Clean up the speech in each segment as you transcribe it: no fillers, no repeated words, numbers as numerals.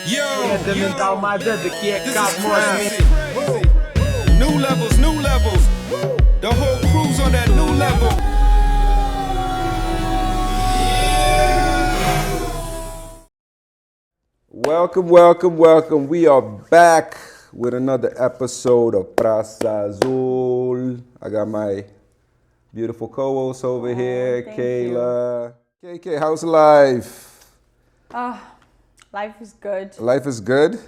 New levels, new levels. The whole crew's on that new level. Welcome, welcome, welcome. We are back with another episode of Praçazul. I got my beautiful co-host over here, Keyla. KK, how's life? Life is good. Life is good?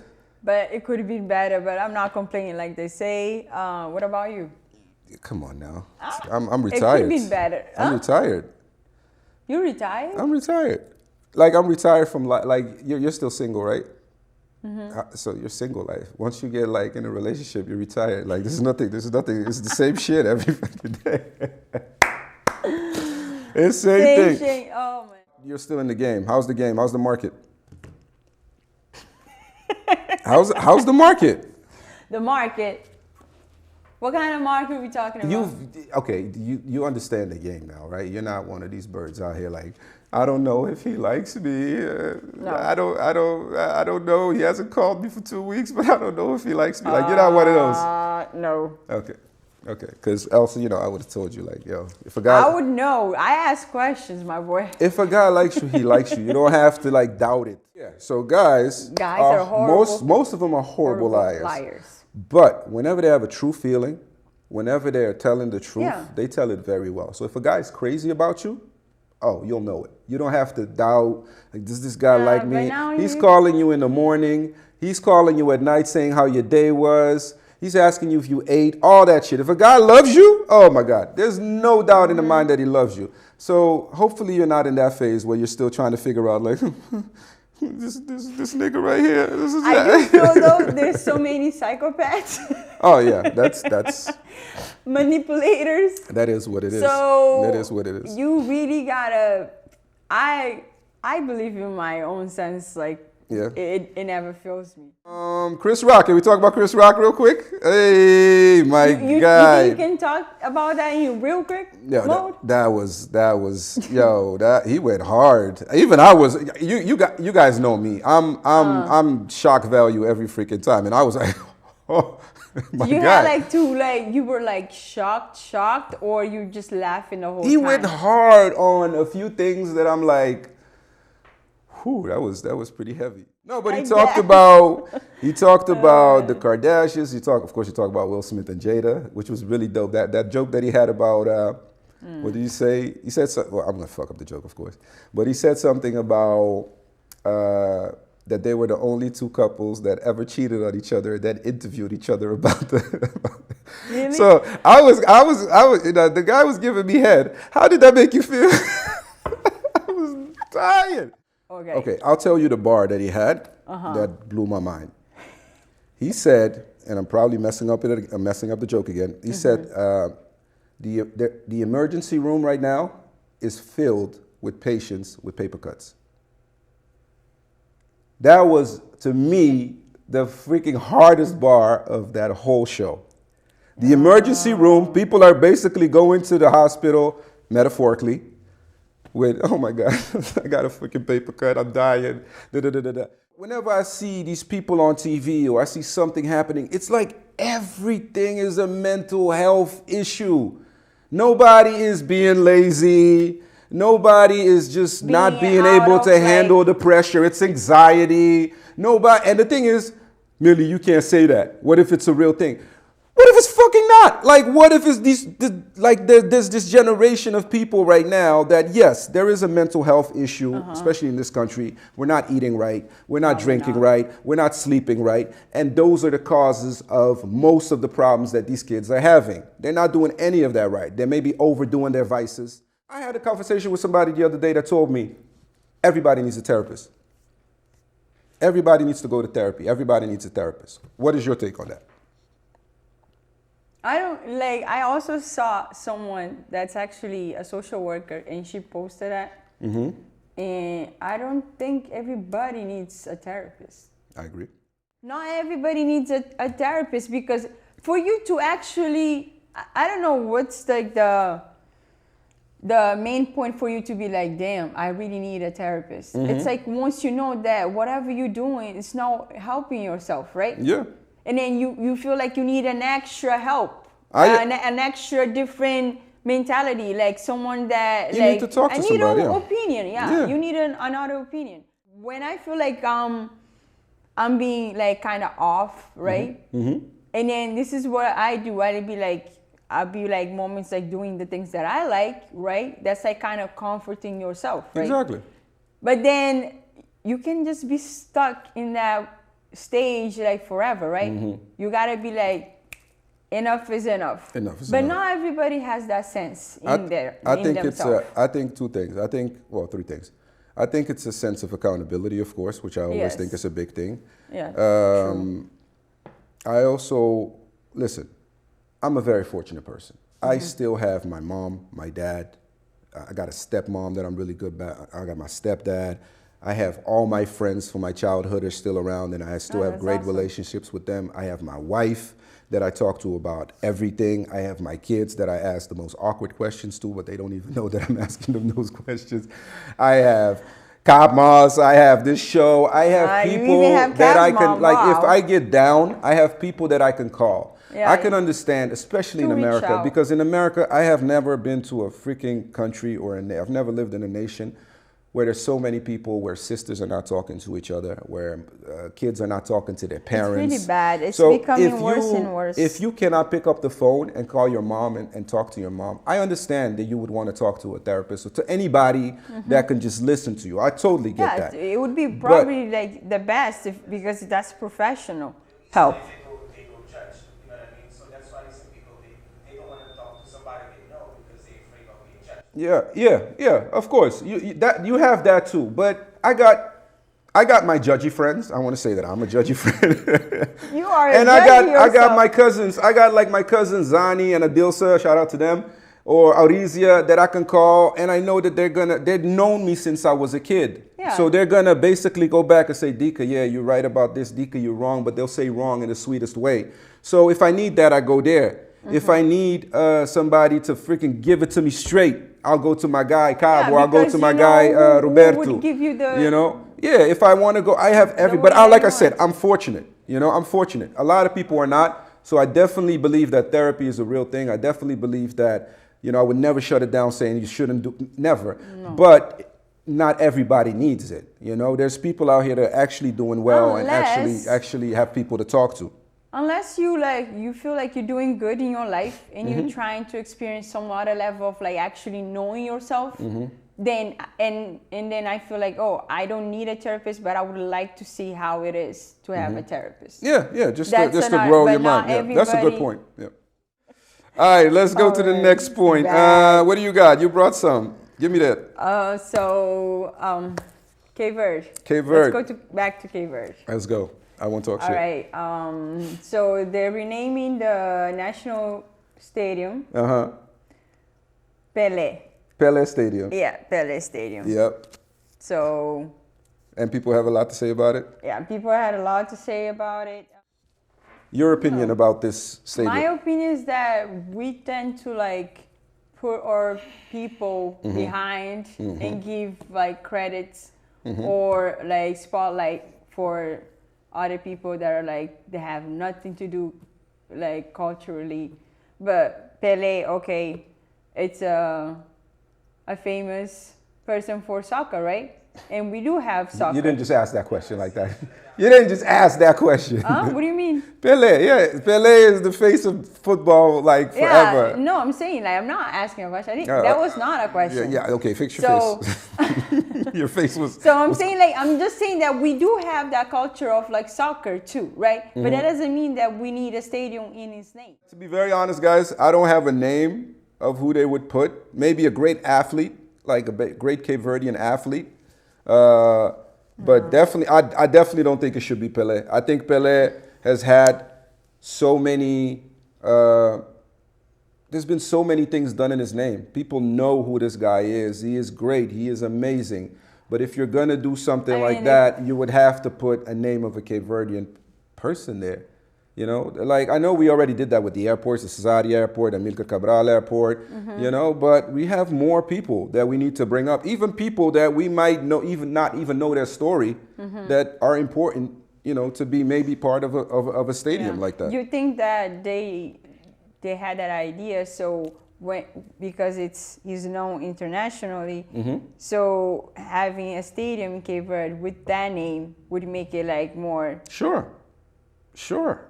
But it could have been better, but I'm not complaining like they say. What about you? Come on now. I'm retired. It could have been better. I'm retired. You retired? I'm retired. Like, I'm retired from, like, you're still single, right? Mm-hmm. So you're single life. Once you get, like, in a relationship, you're retired. Like, this is nothing. It's the same shit every fucking day. It's the same thing. Oh, man. You're still in the game. How's the game? How's the market? How's the market? The market. What kind of market are we talking about? You understand the game now, right? You're not one of these birds out here like, I don't know if he likes me. No. I don't know. He hasn't called me for 2 weeks, but I don't know if he likes me. Like, you're not one of those. No. Okay. Because else, I would have told you, like, yo, if a guy... I would know. I ask questions, my boy. If a guy likes you, he likes you. You don't have to, like, doubt it. Yeah. So guys are horrible. Most of them are horrible liars. But whenever they have a true feeling, whenever they're telling the truth, they tell it very well. So if a guy's crazy about you, you'll know it. You don't have to doubt, like, does this guy like me? He's calling you in the morning. He's calling you at night saying how your day was. He's asking you if you ate, all that shit. If a guy loves you, oh my God, there's no doubt in the mind that he loves you. So hopefully you're not in that phase where you're still trying to figure out, like, this nigga right here. I do feel though there's so many psychopaths. Oh yeah, that's manipulators. That is what it is. So that is what it is. You really gotta. I believe in my own sense. Like, it never fails me. Chris Rock. Can we talk about Chris Rock real quick? Hey, my guy. You think you can talk about that in real quick mode? That was yo. That he went hard. Even I was. You guys know me. I'm shock value every freaking time, and I was like, oh. My you God. had you were like shocked, or you just laughing the whole time? He went hard on a few things that I'm like, whew, that was pretty heavy. No, but he talked about the Kardashians. He talked about Will Smith and Jada, which was really dope. That joke that he had about what did he say? He said well, I'm gonna fuck up the joke, of course, but he said something about that they were the only two couples that ever cheated on each other, that interviewed each other about Really? So I was, the guy was giving me head. How did that make you feel? I was dying. Okay, I'll tell you the bar that he had that blew my mind. He said, and I'm probably messing up the joke again. He said, the emergency room right now is filled with patients with paper cuts. That was, to me, the freaking hardest bar of that whole show. The emergency room, people are basically going to the hospital, metaphorically, with, oh my God, I got a freaking paper cut, I'm dying, da-da-da-da-da. Whenever I see these people on TV or I see something happening, it's like everything is a mental health issue. Nobody is being lazy. Nobody is just not being able to handle the pressure. It's anxiety. And the thing is, Millie, you can't say that. What if it's a real thing? What if it's fucking not? Like, what if it's there's this generation of people right now that, yes, there is a mental health issue, especially in this country. We're not eating right. We're not drinking right. We're not sleeping right. And those are the causes of most of the problems that these kids are having. They're not doing any of that right. They may be overdoing their vices. I had a conversation with somebody the other day that told me everybody needs a therapist. Everybody needs to go to therapy. Everybody needs a therapist. What is your take on that? I also saw someone that's actually a social worker, and she posted that. Mm-hmm. And I don't think everybody needs a therapist. I agree. Not everybody needs a therapist, because for you to actually, I don't know what's like the main point for you to be like, damn, I really need a therapist. It's like once you know that whatever you're doing, it's not helping yourself, right? Yeah. And then you feel like you need an extra help, an extra different mentality, like someone that you like need to talk to somebody. I need an opinion. Yeah, you need another opinion. When I feel like I'm being like kind of off, right? And then this is what I do. I'll be like moments like doing the things that I like, right? That's like kind of comforting yourself, right? Exactly. But then you can just be stuck in that stage like forever, right? You gotta be like, enough is enough. Enough is but enough. not everybody has that sense in themselves. I think two things. Three things. I think it's a sense of accountability, of course, which I always think is a big thing. Yeah. True. I also, listen, I'm a very fortunate person. I still have my mom, my dad. I got a stepmom that I'm really good at. I got my stepdad. I have all my friends from my childhood are still around, and I still have great relationships with them. I have my wife that I talk to about everything. I have my kids that I ask the most awkward questions to, but they don't even know that I'm asking them those questions. I have Kabmas, I have this show. I have people that I can, like, if I get down, I have people that I can call. Yeah, I can understand, especially in America, because in America, I have never been to a freaking country or I've never lived in a nation where there's so many people where sisters are not talking to each other, where kids are not talking to their parents. It's really bad. It's becoming worse and worse. If you cannot pick up the phone and call your mom and talk to your mom, I understand that you would want to talk to a therapist or to anybody that can just listen to you. I totally get that. It would be probably like the best because that's professional help. Yeah, of course. You have that too. But I got my judgy friends. I want to say that I'm a judgy friend. You are and I got my cousins. I got like my cousins Zani and Adilsa, shout out to them, or Aurizia that I can call, and I know that they've known me since I was a kid. Yeah. So they're gonna basically go back and say, Dika, yeah, you're right about this, Dika, you're wrong, but they'll say wrong in the sweetest way. So if I need that, I go there. If I need somebody to freaking give it to me straight, I'll go to my guy Cab, or I'll go to my guy Roberto. Who would give you the, if I want to go, I have but like I said, I'm fortunate. I'm fortunate. A lot of people are not. So I definitely believe that therapy is a real thing. I definitely believe that, I would never shut it down saying you shouldn't do, never. No. But not everybody needs it. There's people out here that are actually doing well and actually have people to talk to. Unless you feel like you're doing good in your life and you're trying to experience some other level of like actually knowing yourself, then then I feel like, I don't need a therapist, but I would like to see how it is to have a therapist. Yeah, just to grow your mind. Yeah, that's a good point. Yeah. All right, let's go to the next point. What do you got? You brought some. Give me that. Verde. Let's go back to Verde. Let's go. I won't talk shit. All right. So they're renaming the national stadium. Pele. Pele Stadium. Yeah, Pele Stadium. Yep. So. And people have a lot to say about it? Yeah, people had a lot to say about it. Your opinion about this stadium? My opinion is that we tend to like put our people behind and give like credits or like spotlight for other people that are like, they have nothing to do like culturally. But Pele, it's a famous person for soccer, right? And we do have soccer. You didn't just ask that question like that. You didn't just ask that question. What do you mean? Pele, yeah. Pele is the face of football like forever. Yeah, no, I'm saying like, I'm not asking a question. I think that was not a question. Yeah, okay, fix your face. Your face was... So I'm just saying that we do have that culture of like soccer too, right? But that doesn't mean that we need a stadium in its name. To be very honest, guys, I don't have a name of who they would put. Maybe a great athlete, like a great Cape Verdean athlete. But definitely, I definitely don't think it should be Pele. I think Pele has had so many, there's been so many things done in his name. People know who this guy is. He is great. He is amazing. But if you're going to do something like that, you would have to put a name of a Cape Verdean person there. You know, like I know we already did that with the airports, the Cesare Airport, Amilcar Cabral Airport, you know, but we have more people that we need to bring up, even people that we might know, even not even know their story, that are important, you know, to be maybe part of a stadium like that. You think that they had that idea because it's known internationally, so having a stadium in Cape Verde with that name would make it like more. Sure.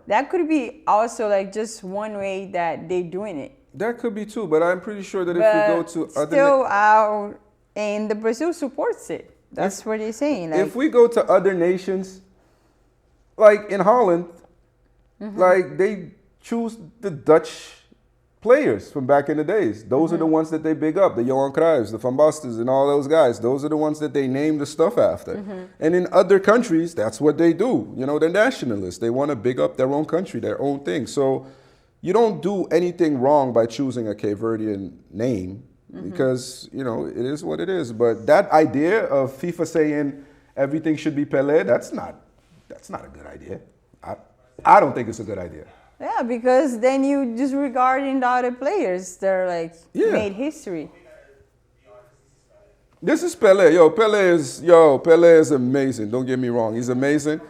That could be also like just one way that they're doing it. That could be too, but I'm pretty sure that if we go to other still out, and the Brazil supports it. That's what they're saying. Like, if we go to other nations, like in Holland, like they choose the Dutch players from back in the days. Those are the ones that they big up, the Johan Cruyffs, the Van Bastens, and all those guys. Those are the ones that they name the stuff after. And in other countries, that's what they do. You know, they're nationalists. They want to big up their own country, their own thing. So you don't do anything wrong by choosing a Cape Verdean name because, you know, it is what it is. But that idea of FIFA saying everything should be Pele, that's not a good idea. I don't think it's a good idea. yeah, because then you disregarding the other players that are like made history. This is Pele. Pele is amazing. Don't get me wrong. He's amazing.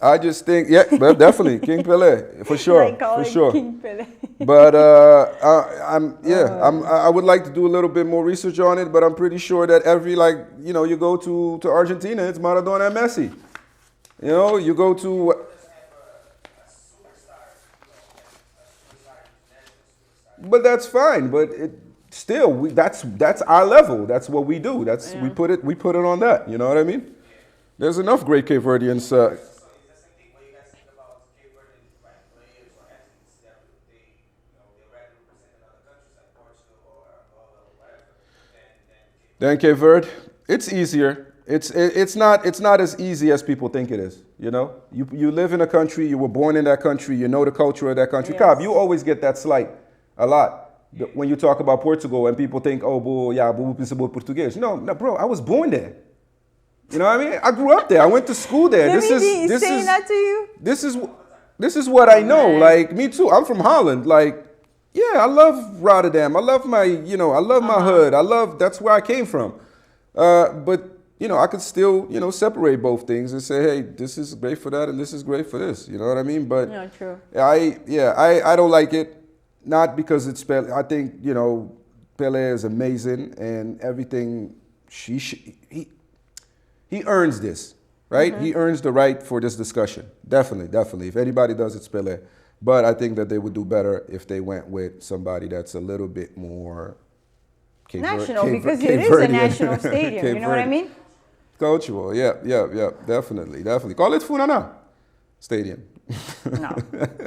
I just think, well, definitely King Pele for sure, for sure. King Pele. But I would like to do a little bit more research on it. But I'm pretty sure that you go to Argentina, it's Maradona and Messi. You know, you go to. But that's fine. But that's our level. That's what we do. We put it on that. You know what I mean? There's enough great Cape Verdeans. Than Cape Verde, it's easier. It's not as easy as people think it is. You know, you live in a country, you were born in that country, you know the culture of that country. Yes. Cobb, you always get that slight a lot when you talk about Portugal and people think, oh, pensa Portuguese. No, bro, I was born there. You know what I mean? I grew up there. I went to school there. This is saying that to you? This is what I know. Like me too. I'm from Holland. Like. Yeah, I love Rotterdam. I love my hood. That's where I came from. But, you know, I could still, you know, separate both things and say, hey, this is great for that and this is great for this. You know what I mean? But yeah, true. I don't like it. Not because it's Pele. I think, you know, Pele is amazing and everything. He earns this, right? He earns the right for this discussion. Definitely. If anybody does, it's Pele. But I think that they would do better if they went with somebody that's a little bit more national, because it is a national stadium. You know what I mean? Cultural, yeah, definitely. Call it Funana Stadium. No.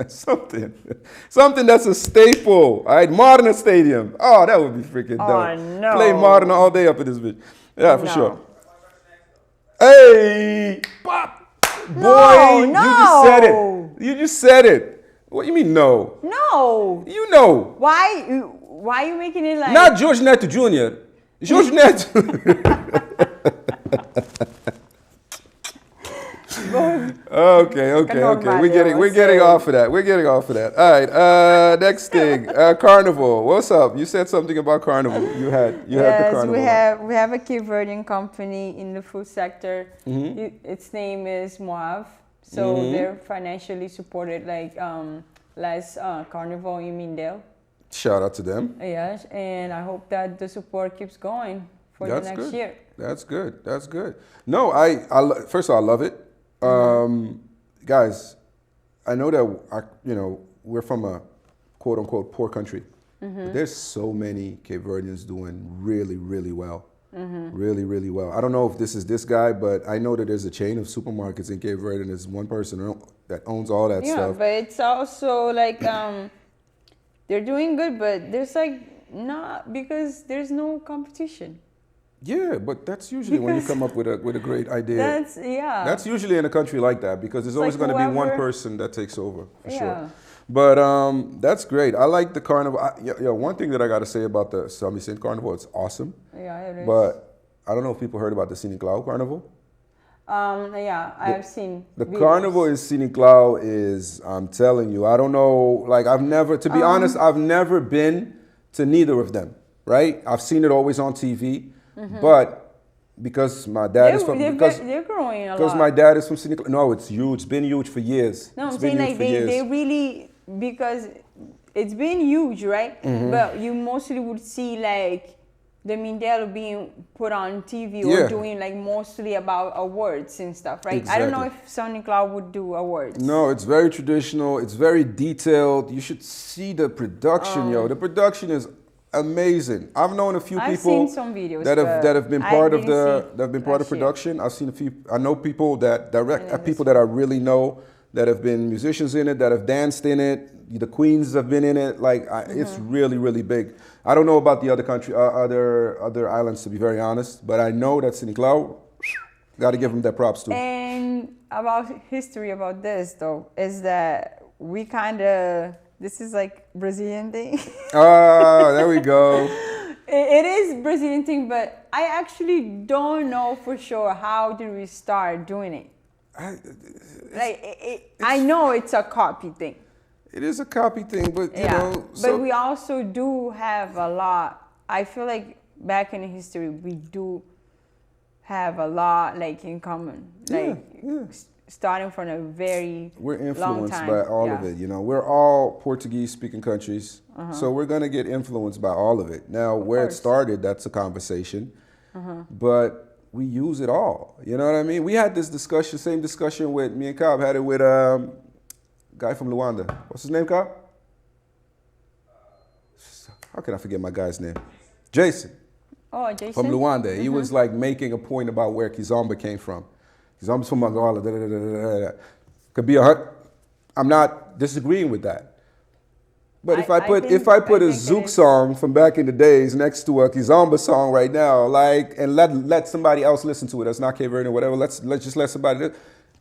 Something that's a staple. All right, Marna Stadium. Oh, that would be freaking dope. Oh, no. Play Marna all day up in this bitch. Yeah, for sure. Hey, pop. Boy, you just said it. What do you mean no? No. You know. Why are you making it like... Not Jorge Neto Jr. Jorge Neto. Okay. We're getting off of that. All right. Next thing. Carnival. What's up? You said something about Carnival. You had the Carnival. We have a Cape Verdean company in the food sector. Its name is Moav. So they're financially supported like last Carnival in Mindelo. Shout out to them. Yes, and I hope that the support keeps going for the next year. That's good. No, first of all, I love it. Guys, I know that we're from a quote unquote poor country. But there's so many Cape Verdeans doing really, really well. Really, really well. I don't know if this is this guy, but I know that there's a chain of supermarkets in Cape Verde and there's one person that owns all that stuff. Yeah, but it's also like they're doing good, but there's like not, because there's no competition. Yeah, but that's usually when you come up with a great idea. That's usually in a country like that, because there's always going to be one person that takes over, for sure. But that's great. I like the Carnival. One thing that I got to say about the Sami Saint Carnival, it's awesome. Yeah, it is. But I don't know if people heard about the Siniclau Carnival. Yeah, I have seen The videos. carnival in Siniclau is, I'm telling you, I don't know, like I've never, to be honest, I've never been to neither of them, right? I've seen it always on TV, but because my dad is from, They're growing a because lot. my dad is from Siniclau. No, it's huge. It's been huge for years. No, It's I'm been saying huge like for years. they really, because it's been huge, right? But you mostly would see like the Mindelo being put on TV or Yeah. doing like mostly about awards and stuff, right? I don't know if Sonic Cloud would do awards. No, it's very traditional. It's very detailed. You should see the production, yo. The production is amazing. I've known a few I've people seen some videos, that have been but part I of didn't see that have been part of that shit. production. I've seen a few. I know people that Yeah, people that I really know that have been musicians in it, that have danced in it. The queens have been in it. Like it's really, really big. I don't know about the other other islands, to be very honest, but I know that Siniclau, got to give them their props too. And about history about this though is that we kind of, this is like Brazilian thing. Ah, there we go. It is Brazilian thing, but I actually don't know for sure how did we start doing it. I know it's a copy thing. It is a copy thing, but you Yeah, know. but we also do have a lot. I feel like back in history, we do have a lot like in common. Like starting from a very we're long influenced time. by all of it. You know, we're all Portuguese-speaking countries, so we're gonna get influenced by all of it. Now, where it started, that's a conversation, but we use it all. You know what I mean? We had this discussion, same discussion with me and Cobb had it with guy from Luanda. What's his name, Cobb? How can I forget my guy's name? Jason. Oh, Jason. From Luanda. He was like making a point about where Kizomba came from. Kizomba's from Angola. Da, da, da, da, da. Could be I'm not disagreeing with that. But if I put a Zouk song from back in the days next to a Kizomba song right now, like, and let somebody else listen to it, that's not Cape Verde or whatever, let's just let somebody.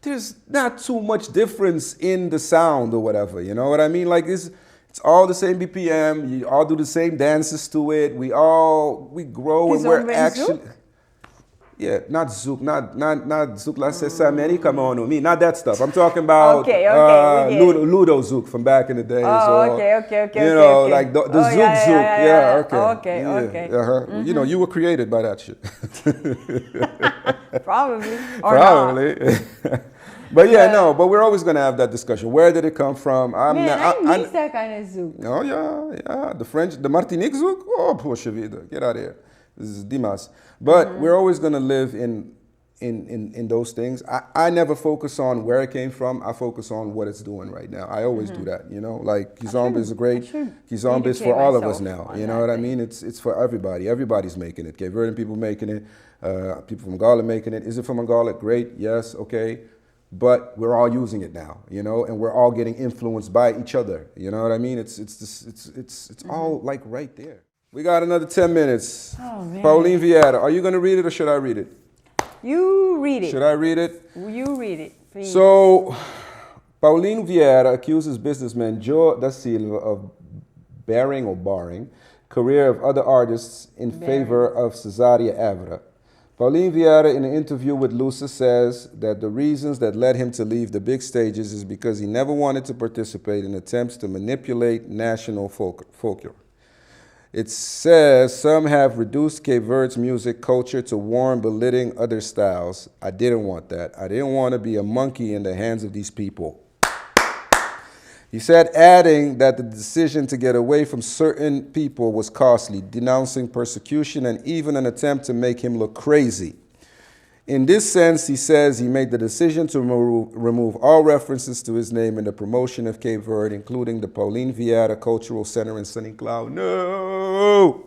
There's not too much difference in the sound or whatever, you know what I mean? Like it's all the same BPM, you all do the same dances to it, we grow and we're actually... Yeah, not Zouk, not Zouk La Sesame, come on me, not that stuff. I'm talking about Ludo Zouk from back in the days. Okay. You know, like the Zouk Zouk. Yeah, okay. You know, you were created by that shit. Probably. Probably. But yeah, no, but we're always going to have that discussion. Where did it come from? I miss that kind of Zouk. Oh, yeah. The French, the Martinique Zouk? Oh, poxa vida. Get out of here. This is Dimas. But we're always going to live in those things. I never focus on where it came from. I focus on what it's doing right now. I always do that, you know. Like, Kizomba is Kizomba is for all of us now. You know what I mean? It's for everybody. Everybody's making it. Cape Verdean people making it. People from Angola making it. Is it from Angola? Great. Yes. Okay. But we're all using it now, you know, and we're all getting influenced by each other. You know what I mean? It's all like right there. We got another 10 minutes. Oh, man. Paulinho Vieira, are you going to read it or should I read it? You read it. Should I read it? You read it, please. So, Paulinho Vieira accuses businessman Joe da Silva of barring career of other artists in favor of Cesaria Évora. Paulinho Vieira, in an interview with Lusa, says that the reasons that led him to leave the big stages is because he never wanted to participate in attempts to manipulate national folklore. It says some have reduced Cape Verde's music culture to warm, belittling other styles. I didn't want that. I didn't want to be a monkey in the hands of these people. He said, adding that the decision to get away from certain people was costly, denouncing persecution and even an attempt to make him look crazy. In this sense, he says he made the decision to remove all references to his name in the promotion of Cape Verde, including the Paulinho Vieira Cultural Center in Siniclau. No!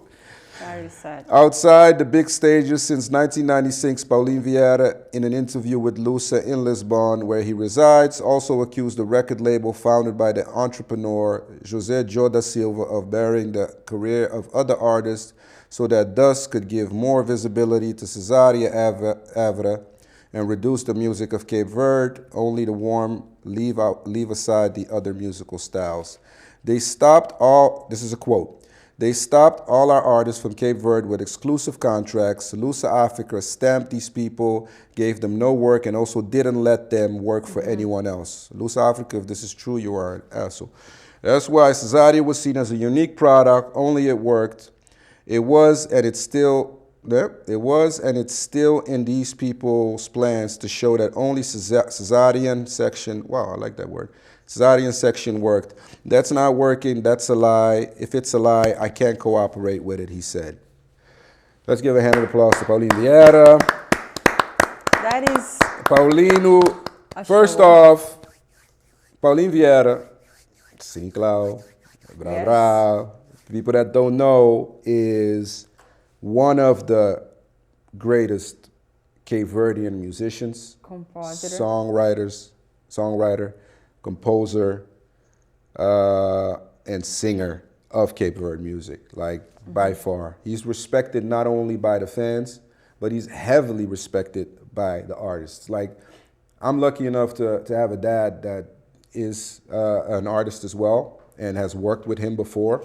Very sad. Outside the big stages since 1996, Paulinho Vieira, in an interview with Lusa in Lisbon, where he resides, also accused the record label founded by the entrepreneur José Joe da Silva of burying the career of other artists so that thus could give more visibility to Cesaria Évora and reduce the music of Cape Verde, only to leave aside the other musical styles. They stopped all, this is a quote, They stopped all our artists from Cape Verde with exclusive contracts. Lusafrica stamped these people, gave them no work, and also didn't let them work for anyone else. Lusafrica, if this is true, you are an asshole. That's why Cesario was seen as a unique product. Only it worked. It was, and it's still in these people's plans to show that only Cesarian section, wow, I like that word, Cesarian section worked. That's not working, that's a lie. If it's a lie, I can't cooperate with it, he said. Let's give a hand of applause to Paulinho Vieira. That is... Paulinho, first off, Paulinho Vieira, Sim Clau, Brau, people that don't know, is one of the greatest Cape Verdean musicians, songwriter, composer, and singer of Cape Verde music, like by far. He's respected not only by the fans, but he's heavily respected by the artists. Like, I'm lucky enough to have a dad that is an artist as well and has worked with him before.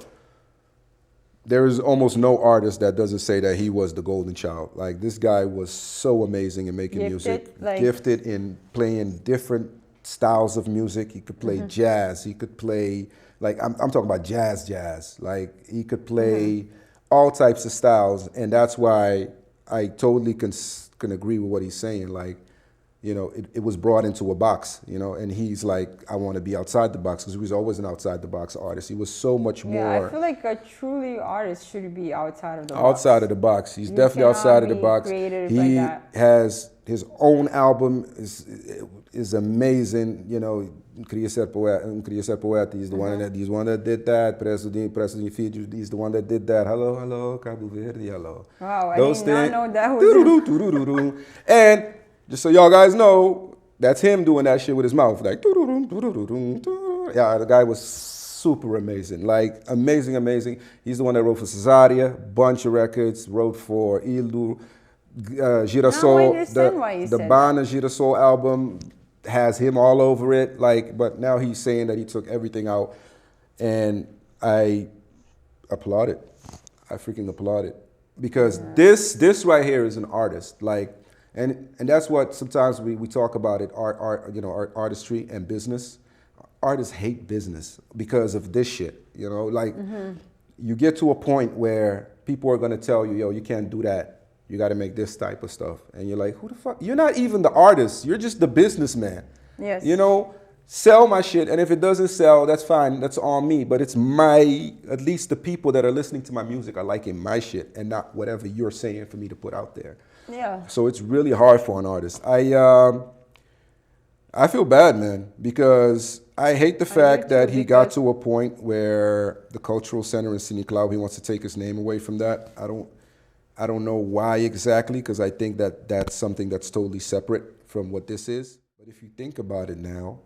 There is almost no artist that doesn't say that he was the golden child. Like, this guy was so amazing in making music, gifted in playing different styles of music. He could play jazz. He could play, like, I'm talking about jazz. Like, he could play all types of styles, and that's why I totally can agree with what he's saying. Like, you know, it was brought into a box, you know, and he's like, I want to be outside the box, because he was always an outside the box artist. He was so much more. Yeah, I feel like a truly artist should be outside of the box. Outside of the box. He's definitely outside of the box. He has his own album is amazing, you know. Queria Ser Poeta, he's the one that did that. Praçazul Filho, he's the one that did that. Hello, Cabo Verde, hello. Wow, I did not know that was And just so y'all guys know, that's him doing that shit with his mouth. Like, yeah, the guy was super amazing. Like, amazing. He's the one that wrote for Cesaria, bunch of records, wrote for Ildu, Girassol, the Bana Girassol album has him all over it. Like, but now he's saying that he took everything out, and I applaud it. I freaking applaud it. Because this right here is an artist. Like, and that's what sometimes we talk about it, art, artistry and business. Artists hate business because of this shit, you know? Like, you get to a point where people are gonna tell you, yo, you can't do that. You gotta make this type of stuff. And you're like, who the fuck? You're not even the artist, you're just the businessman. Yes. You know, sell my shit, and if it doesn't sell, that's fine, that's on me. But it's at least the people that are listening to my music are liking my shit and not whatever you're saying for me to put out there. Yeah. So it's really hard for an artist. I feel bad, man, because I hate the fact that he got to a point where the cultural center in Cine Cloud, he wants to take his name away from that. I don't know why exactly, because I think that that's something that's totally separate from what this is. But if you think about it now,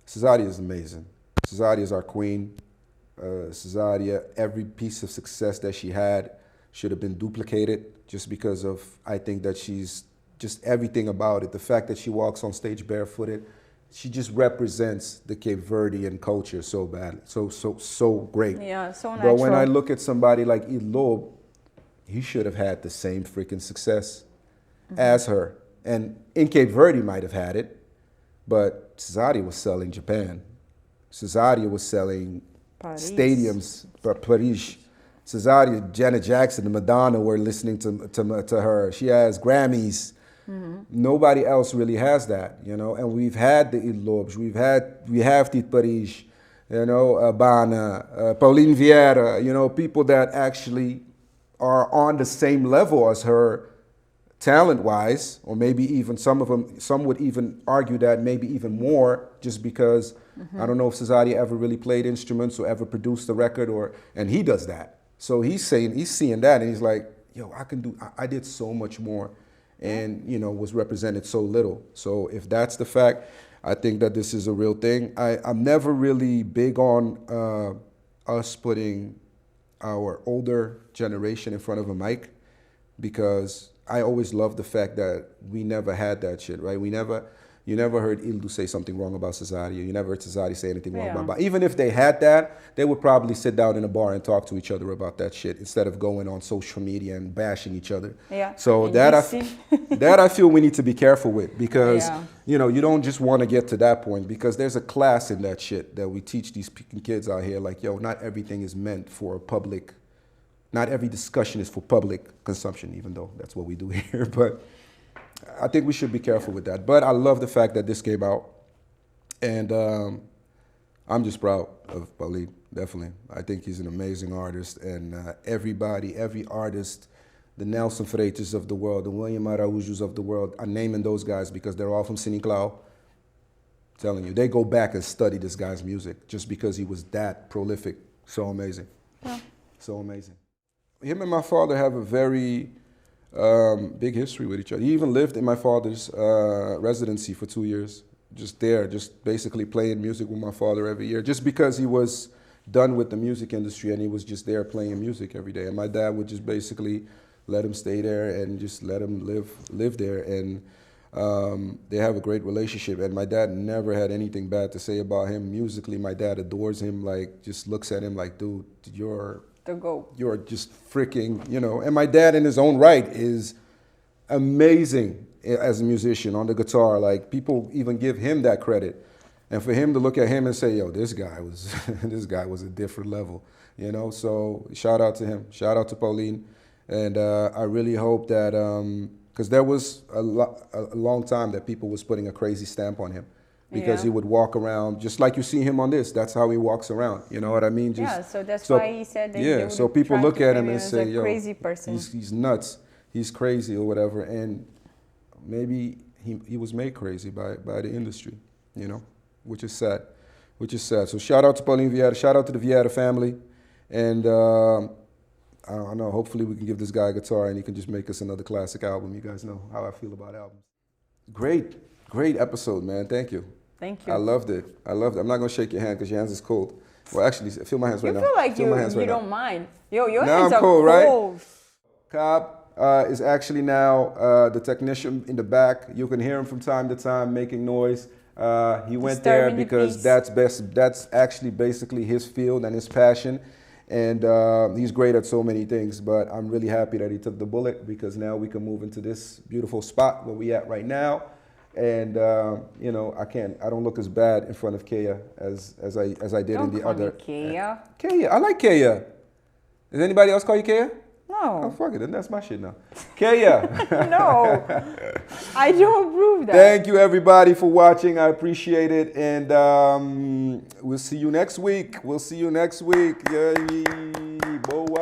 Cesaria is amazing. Cesaria is our queen. Cesaria, every piece of success that she had should have been duplicated, just because of, I think that she's just everything about it. The fact that she walks on stage barefooted, she just represents the Cape Verdean culture so bad, so great. Yeah, so natural. But when I look at somebody like Ilo, he should have had the same freaking success as her. And in Cape Verde might have had it, but Cesaria was selling Japan. Cesaria was selling stadiums, Paris. Cesaria, Janet Jackson, and Madonna were listening to her. She has Grammys. Nobody else really has that, you know. And we've had the Ilobes, we have Tite Paris, you know, Bana, Paulinho Vieira, you know, people that actually are on the same level as her talent-wise, or maybe even some would even argue that maybe even more, just because I don't know if Cesaria ever really played instruments or ever produced a record, and he does that. So he's seeing that, and he's like, yo, I did so much more, and, you know, was represented so little. So if that's the fact, I think that this is a real thing. I'm never really big on us putting our older generation in front of a mic, because I always loved the fact that we never had that shit, right? We never, You never heard Ildu say something wrong about Cesario. You never heard Cesario say anything wrong Yeah. about. Even if they had that, they would probably sit down in a bar and talk to each other about that shit instead of going on social media and bashing each other. Yeah. So And that you I, see- that I feel we need to be careful with because, Yeah. you know, you don't just want to get to that point because there's a class in that shit that we teach these kids out here. Like, yo, not everything is meant for public. Not every discussion is for public consumption, even though that's what we do here. But I think we should be careful with that. But I love the fact that this came out. And I'm just proud of Paulinho, definitely. I think he's an amazing artist. And every artist, the Nelson Freitas of the world, the William Araújos of the world, I'm naming those guys because they're all from Siniclau. Telling you, they go back and study this guy's music just because he was that prolific. So amazing. Yeah. So amazing. Him and my father have a very big history with each other. He even lived in my father's residency for 2 years, just there, just basically playing music with my father every year, just because he was done with the music industry and he was just there playing music every day. And my dad would just basically let him stay there and just let him live there. And they have a great relationship. And my dad never had anything bad to say about him musically. My dad adores him, like just looks at him like, dude, you're just freaking, you know. And my dad in his own right is amazing as a musician on the guitar. Like people even give him that credit. And for him to look at him and say, yo, this guy was this guy was a different level, you know. So shout out to him. Shout out to Paulinho. And I really hope that, because there was a long time that people was putting a crazy stamp on him. Because he would walk around just like you see him on this. That's how he walks around. You know what I mean? So that's why he said that. Yeah, so people look at him and say, yo, crazy person. He's nuts. He's crazy or whatever. And maybe he was made crazy by the industry, you know, which is sad. So shout out to Paulinho Vieira. Shout out to the Vieira family. And I don't know, hopefully we can give this guy a guitar and he can just make us another classic album. You guys know how I feel about albums. Great episode, man. Thank you. Thank you. I loved it. I'm not going to shake your hand because your hands is cold. Well, actually, feel my hands right now. You feel like you right don't mind. Yo, your now hands I'm are cold, cold. right? Cobb is actually now the technician in the back. You can hear him from time to time making noise. He went there because that's actually basically his field and his passion. And he's great at so many things, but I'm really happy that he took the bullet because now we can move into this beautiful spot where we at right now. And you know, I don't look as bad in front of Keyla as I did in the other. Keyla. Keyla, I like Keyla. Does anybody else call you Keyla? Oh, No. fuck it, then that's my shit now. Keyla. No. I don't approve that. Thank you everybody for watching. I appreciate it. And we'll see you next week. Yay. Boa.